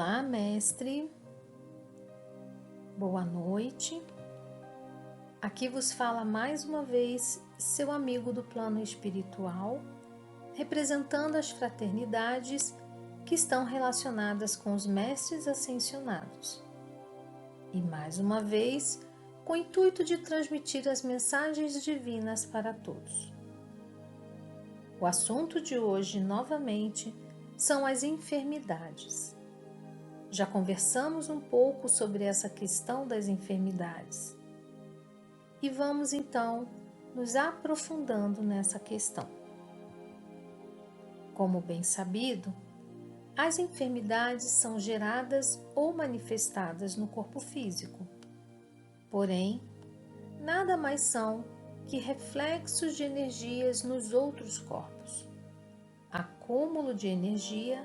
Olá, mestre. Boa noite. Aqui vos fala mais uma vez seu amigo do plano espiritual, representando as fraternidades que estão relacionadas com os mestres ascensionados. E mais uma vez, com o intuito de transmitir as mensagens divinas para todos. O assunto de hoje, novamente, são as enfermidades. Já conversamos um pouco sobre essa questão das enfermidades. E vamos então nos aprofundando nessa questão. Como bem sabido, as enfermidades são geradas ou manifestadas no corpo físico. Porém, nada mais são que reflexos de energias nos outros corpos, acúmulo de energia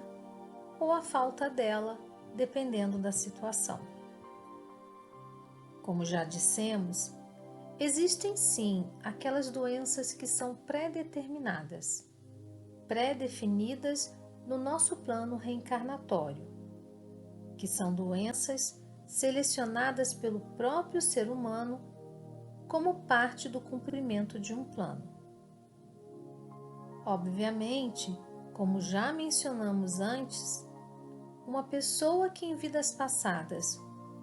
ou a falta dela, dependendo da situação. Como já dissemos, existem sim aquelas doenças que são pré-determinadas, pré-definidas no nosso plano reencarnatório, que são doenças selecionadas pelo próprio ser humano como parte do cumprimento de um plano. Obviamente, como já mencionamos antes, uma pessoa que em vidas passadas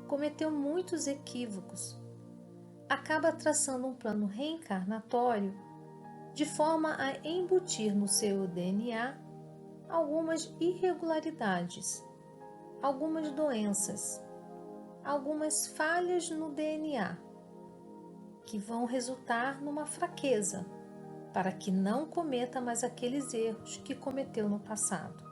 cometeu muitos equívocos acaba traçando um plano reencarnatório de forma a embutir no seu DNA algumas irregularidades, algumas doenças, algumas falhas no DNA que vão resultar numa fraqueza para que não cometa mais aqueles erros que cometeu no passado.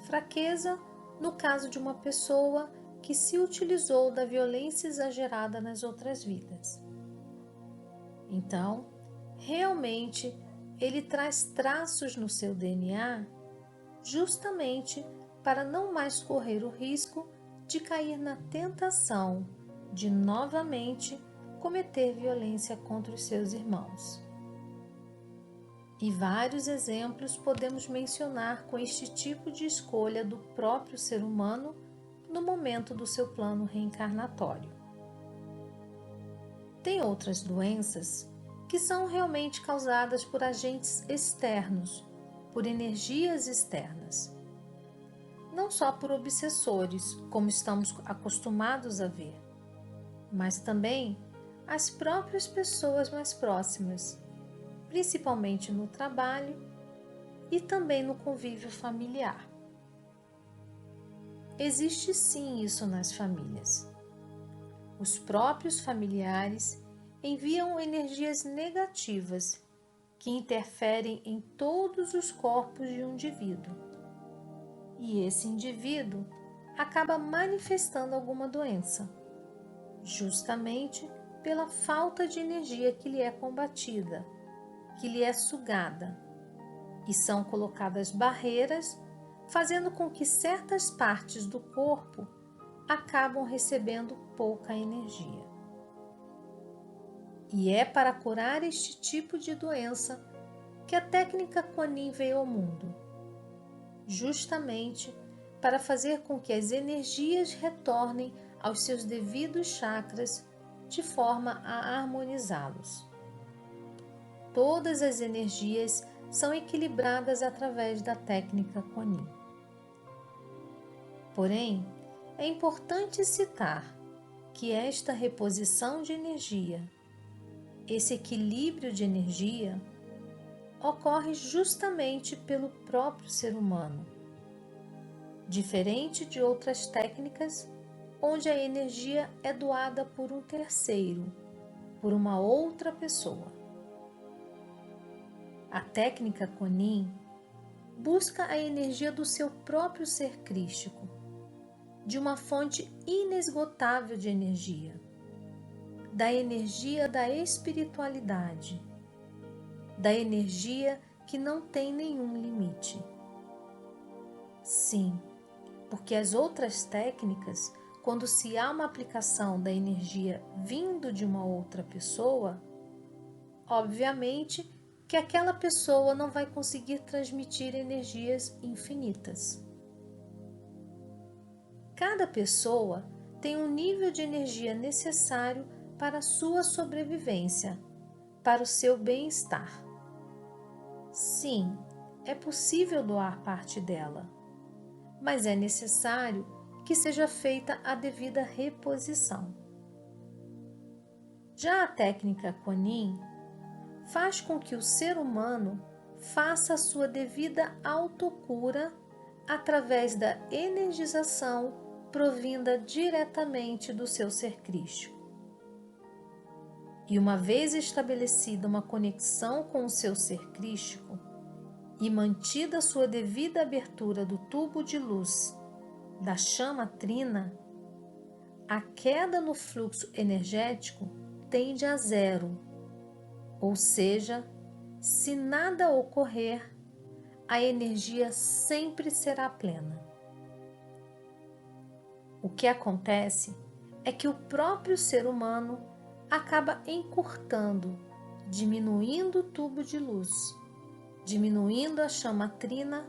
Fraqueza no caso de uma pessoa que se utilizou da violência exagerada nas outras vidas. Então, realmente, ele traz traços no seu DNA justamente para não mais correr o risco de cair na tentação de novamente cometer violência contra os seus irmãos. E vários exemplos podemos mencionar com este tipo de escolha do próprio ser humano no momento do seu plano reencarnatório. Tem outras doenças que são realmente causadas por agentes externos, por energias externas. Não só por obsessores, como estamos acostumados a ver, mas também as próprias pessoas mais próximas, principalmente no trabalho e também no convívio familiar. Existe sim isso nas famílias. Os próprios familiares enviam energias negativas que interferem em todos os corpos de um indivíduo. E esse indivíduo acaba manifestando alguma doença, justamente pela falta de energia que lhe é combatida, que lhe é sugada, e são colocadas barreiras, fazendo com que certas partes do corpo acabam recebendo pouca energia. E é para curar este tipo de doença que a técnica Kuan-Yin veio ao mundo, justamente para fazer com que as energias retornem aos seus devidos chakras de forma a harmonizá-los. Todas as energias são equilibradas através da técnica Kuan-Yin. Porém, é importante citar que esta reposição de energia, esse equilíbrio de energia, ocorre justamente pelo próprio ser humano, diferente de outras técnicas onde a energia é doada por um terceiro, por uma outra pessoa. A técnica Kuan-Yin busca a energia do seu próprio ser crístico, de uma fonte inesgotável de energia, da energia da espiritualidade, da energia que não tem nenhum limite. Sim, porque as outras técnicas, quando se há uma aplicação da energia vindo de uma outra pessoa, obviamente que aquela pessoa não vai conseguir transmitir energias infinitas. Cada pessoa tem um nível de energia necessário para a sua sobrevivência, para o seu bem-estar. Sim, é possível doar parte dela, mas é necessário que seja feita a devida reposição. Já a técnica Kuan-Yin faz com que o ser humano faça a sua devida autocura através da energização provinda diretamente do seu ser crístico. E uma vez estabelecida uma conexão com o seu ser crístico e mantida a sua devida abertura do tubo de luz da chama trina, a queda no fluxo energético tende a zero, ou seja, se nada ocorrer, a energia sempre será plena. O que acontece é que o próprio ser humano acaba encurtando, diminuindo o tubo de luz, diminuindo a chama trina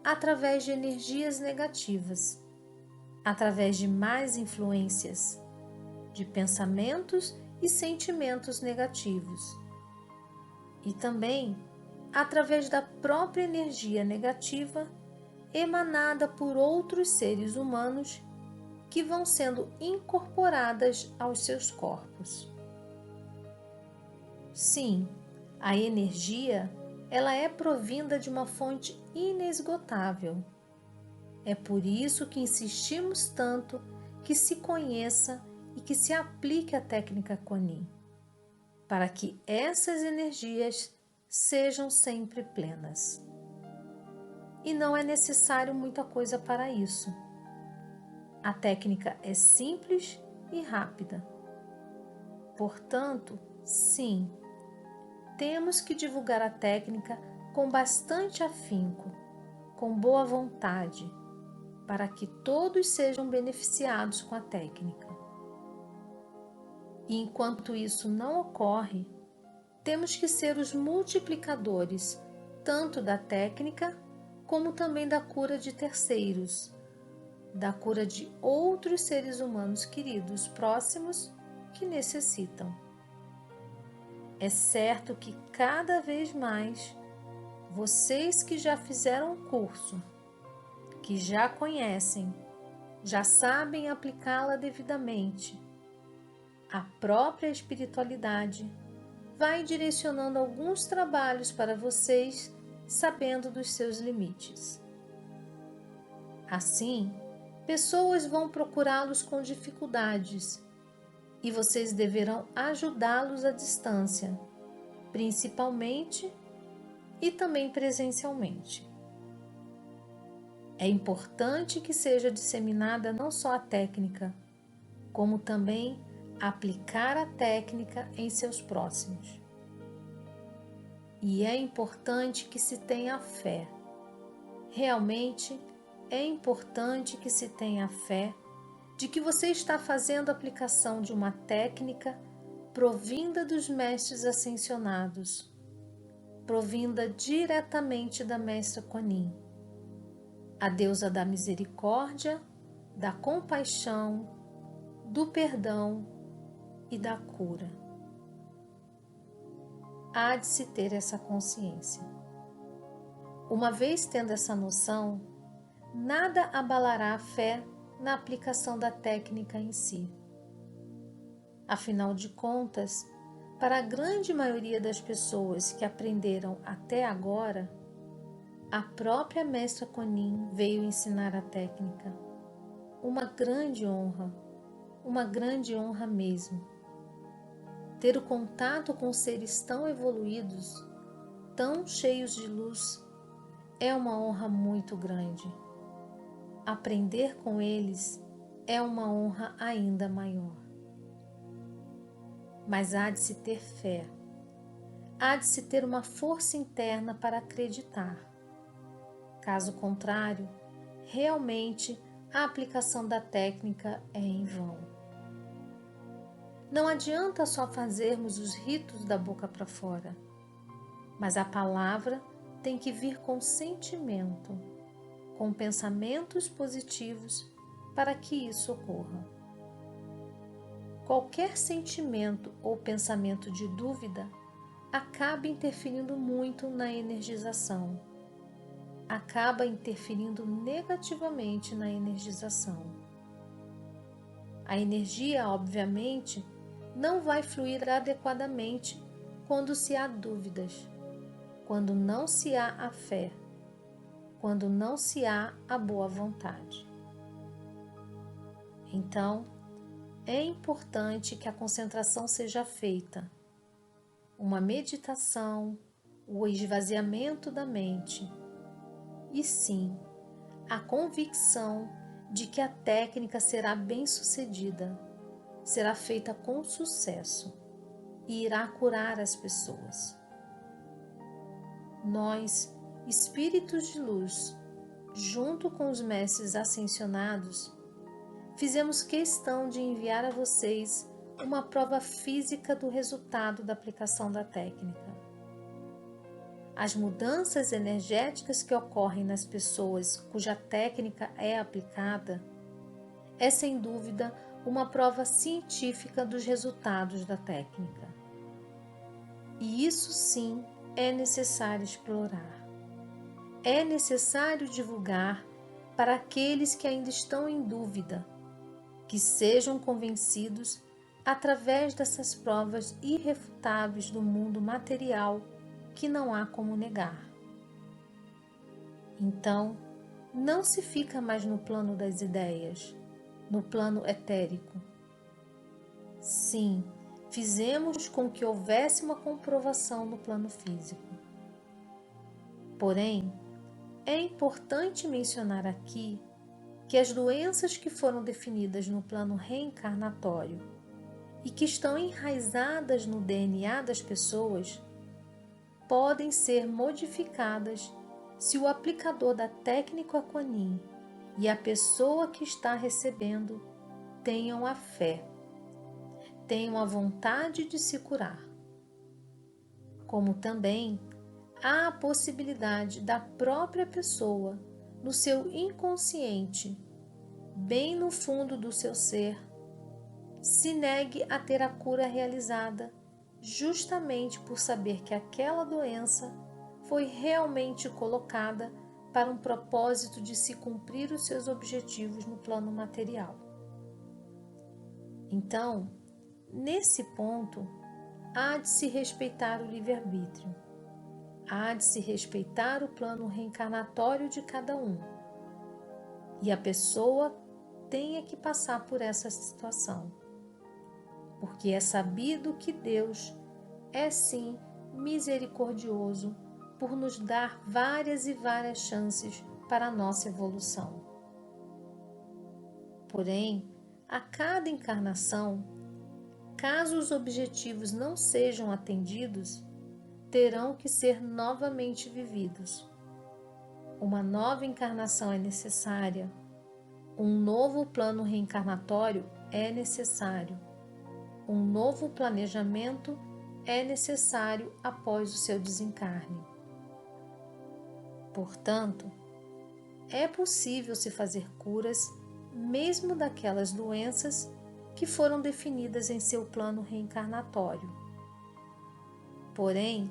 através de energias negativas, através de mais influências, de pensamentos e sentimentos negativos, e também através da própria energia negativa emanada por outros seres humanos que vão sendo incorporadas aos seus corpos. Sim, a energia, ela é provinda de uma fonte inesgotável. É por isso que insistimos tanto que se conheça e que se aplique a técnica Kuan-Yin, para que essas energias sejam sempre plenas. E não é necessário muita coisa para isso. A técnica é simples e rápida. Portanto, sim, temos que divulgar a técnica com bastante afinco, com boa vontade, para que todos sejam beneficiados com a técnica. E enquanto isso não ocorre, temos que ser os multiplicadores tanto da técnica como também da cura de terceiros, da cura de outros seres humanos queridos próximos que necessitam. É certo que cada vez mais vocês que já fizeram o curso, que já conhecem, já sabem aplicá-la devidamente, a própria espiritualidade vai direcionando alguns trabalhos para vocês, sabendo dos seus limites. Assim, pessoas vão procurá-los com dificuldades e vocês deverão ajudá-los à distância, principalmente e também presencialmente. É importante que seja disseminada não só a técnica, como também aplicar a técnica em seus próximos. E é importante que se tenha fé. Realmente é importante que se tenha fé de que você está fazendo a aplicação de uma técnica provinda dos mestres ascensionados, provinda diretamente da mestra Kuan-Yin, a deusa da misericórdia, da compaixão, do perdão e da cura. Há de se ter essa consciência. Uma vez tendo essa noção, nada abalará a fé na aplicação da técnica em si. Afinal de contas, para a grande maioria das pessoas que aprenderam até agora, a própria mestra Kuan-Yin veio ensinar a técnica. Uma grande honra mesmo. Ter o contato com seres tão evoluídos, tão cheios de luz, é uma honra muito grande. Aprender com eles é uma honra ainda maior. Mas há de se ter fé, há de se ter uma força interna para acreditar. Caso contrário, realmente a aplicação da técnica é em vão. Não adianta só fazermos os ritos da boca para fora, mas a palavra tem que vir com sentimento, com pensamentos positivos, para que isso ocorra. Qualquer sentimento ou pensamento de dúvida acaba interferindo muito na energização, acaba interferindo negativamente na energização. A energia, obviamente, não vai fluir adequadamente quando se há dúvidas, quando não se há a fé, quando não se há a boa vontade. Então, é importante que a concentração seja feita, uma meditação, o esvaziamento da mente, e sim, a convicção de que a técnica será bem-sucedida, será feita com sucesso e irá curar as pessoas. Nós, espíritos de luz, junto com os mestres ascensionados, fizemos questão de enviar a vocês uma prova física do resultado da aplicação da técnica. As mudanças energéticas que ocorrem nas pessoas cuja técnica é aplicada é, sem dúvida, uma prova científica dos resultados da técnica. E isso sim é necessário explorar. É necessário divulgar para aqueles que ainda estão em dúvida, que sejam convencidos através dessas provas irrefutáveis do mundo material que não há como negar. Então, não se fica mais no plano das ideias, no plano etérico. Sim, fizemos com que houvesse uma comprovação no plano físico. Porém, é importante mencionar aqui que as doenças que foram definidas no plano reencarnatório e que estão enraizadas no DNA das pessoas podem ser modificadas se o aplicador da técnica Kuan-Yin e a pessoa que está recebendo tenham a fé, tenham a vontade de se curar. Como também há a possibilidade da própria pessoa, no seu inconsciente, bem no fundo do seu ser, se negue a ter a cura realizada justamente por saber que aquela doença foi realmente colocada para um propósito de se cumprir os seus objetivos no plano material. Então, nesse ponto, há de se respeitar o livre-arbítrio, há de se respeitar o plano reencarnatório de cada um, e a pessoa tenha que passar por essa situação, porque é sabido que Deus é sim misericordioso por nos dar várias e várias chances para a nossa evolução. Porém, a cada encarnação, caso os objetivos não sejam atendidos, terão que ser novamente vividos. Uma nova encarnação é necessária, um novo plano reencarnatório é necessário, um novo planejamento é necessário após o seu desencarne. Portanto, é possível se fazer curas mesmo daquelas doenças que foram definidas em seu plano reencarnatório. Porém,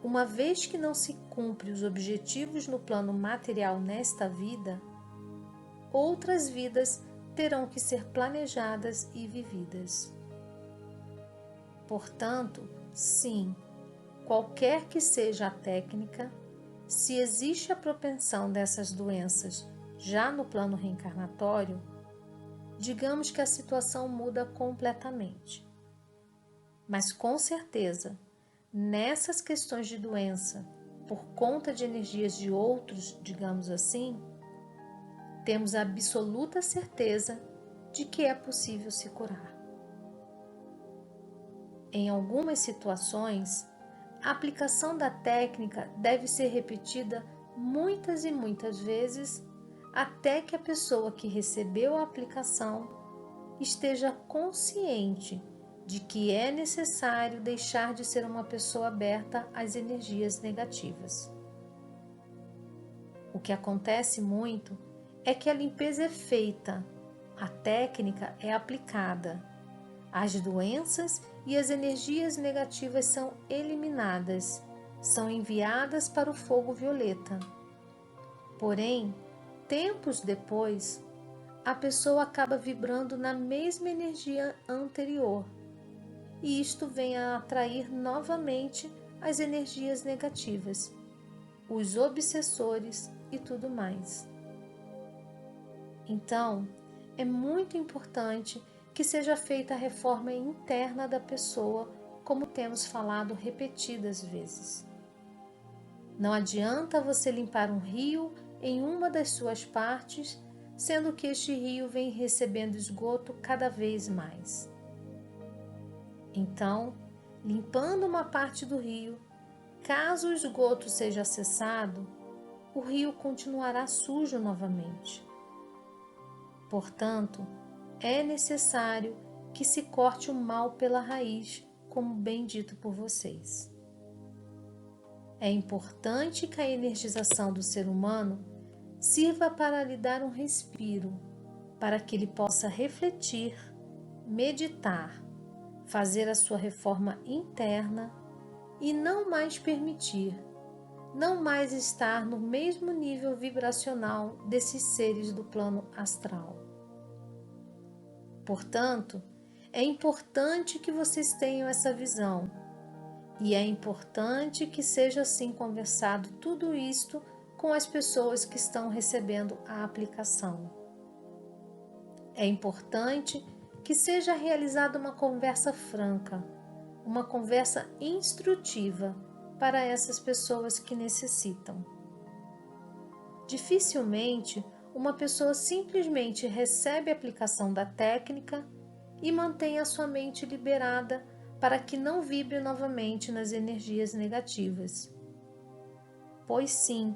uma vez que não se cumpre os objetivos no plano material nesta vida, outras vidas terão que ser planejadas e vividas. Portanto, sim, qualquer que seja a técnica, se existe a propensão dessas doenças já no plano reencarnatório, digamos que a situação muda completamente. Mas com certeza, nessas questões de doença, por conta de energias de outros, digamos assim, temos a absoluta certeza de que é possível se curar. Em algumas situações, a aplicação da técnica deve ser repetida muitas e muitas vezes até que a pessoa que recebeu a aplicação esteja consciente de que é necessário deixar de ser uma pessoa aberta às energias negativas. O que acontece muito é que a limpeza é feita, a técnica é aplicada, as doenças e as energias negativas são eliminadas, são enviadas para o fogo violeta. Porém, tempos depois, a pessoa acaba vibrando na mesma energia anterior, e isto vem a atrair novamente as energias negativas, os obsessores e tudo mais. Então, é muito importante que seja feita a reforma interna da pessoa, como temos falado repetidas vezes. Não adianta você limpar um rio em uma das suas partes, sendo que este rio vem recebendo esgoto cada vez mais. Então, limpando uma parte do rio, caso o esgoto seja cessado, o rio continuará sujo novamente. Portanto, é necessário que se corte o mal pela raiz, como bem dito por vocês. É importante que a energização do ser humano sirva para lhe dar um respiro, para que ele possa refletir, meditar, fazer a sua reforma interna e não mais permitir, não mais estar no mesmo nível vibracional desses seres do plano astral. Portanto, é importante que vocês tenham essa visão e é importante que seja assim conversado tudo isto com as pessoas que estão recebendo a aplicação. É importante que seja realizada uma conversa franca, uma conversa instrutiva para essas pessoas que necessitam. Dificilmente uma pessoa simplesmente recebe a aplicação da técnica e mantém a sua mente liberada para que não vibre novamente nas energias negativas. Pois sim,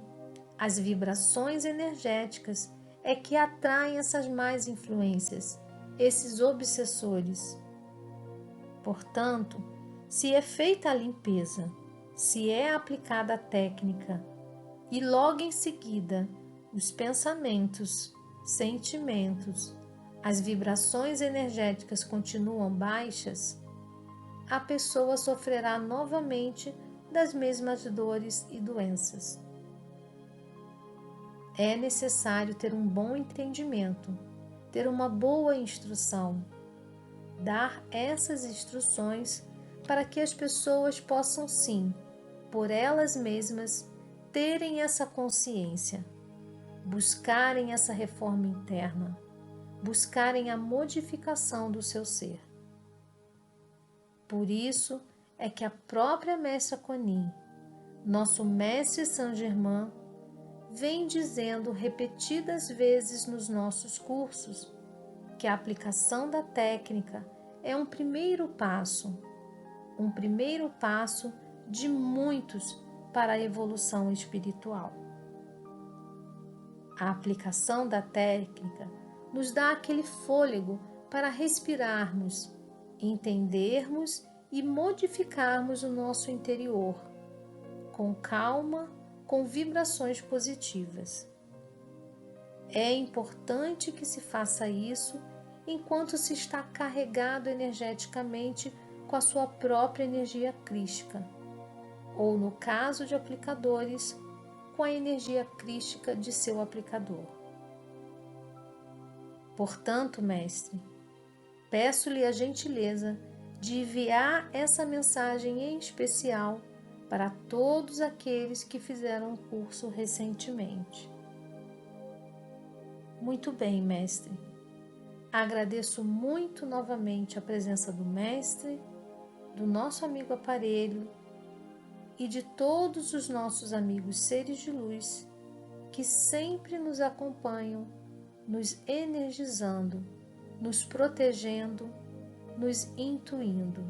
as vibrações energéticas é que atraem essas más influências, esses obsessores. Portanto, se é feita a limpeza, se é aplicada a técnica e logo em seguida os pensamentos, sentimentos, as vibrações energéticas continuam baixas, a pessoa sofrerá novamente das mesmas dores e doenças. É necessário ter um bom entendimento, ter uma boa instrução, dar essas instruções para que as pessoas possam sim, por elas mesmas, terem essa consciência, buscarem essa reforma interna, buscarem a modificação do seu ser. Por isso é que a própria Mestra Kuan-Yin, nosso Mestre Saint Germain, vem dizendo repetidas vezes nos nossos cursos que a aplicação da técnica é um primeiro passo de muitos para a evolução espiritual. A aplicação da técnica nos dá aquele fôlego para respirarmos, entendermos e modificarmos o nosso interior, com calma, com vibrações positivas. É importante que se faça isso enquanto se está carregado energeticamente com a sua própria energia crística, ou no caso de aplicadores, com a energia crística de seu aplicador. Portanto, mestre, peço-lhe a gentileza de enviar essa mensagem em especial para todos aqueles que fizeram o curso recentemente. Muito bem, mestre. Agradeço muito novamente a presença do mestre, do nosso amigo aparelho e de todos os nossos amigos seres de luz que sempre nos acompanham, nos energizando, nos protegendo, nos intuindo.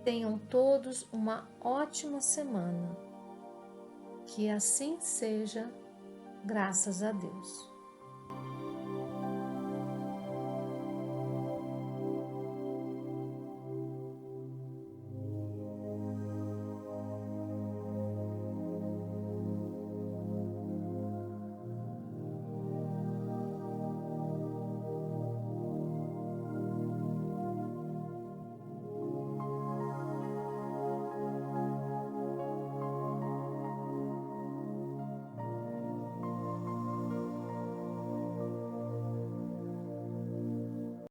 Tenham todos uma ótima semana. Que assim seja, graças a Deus.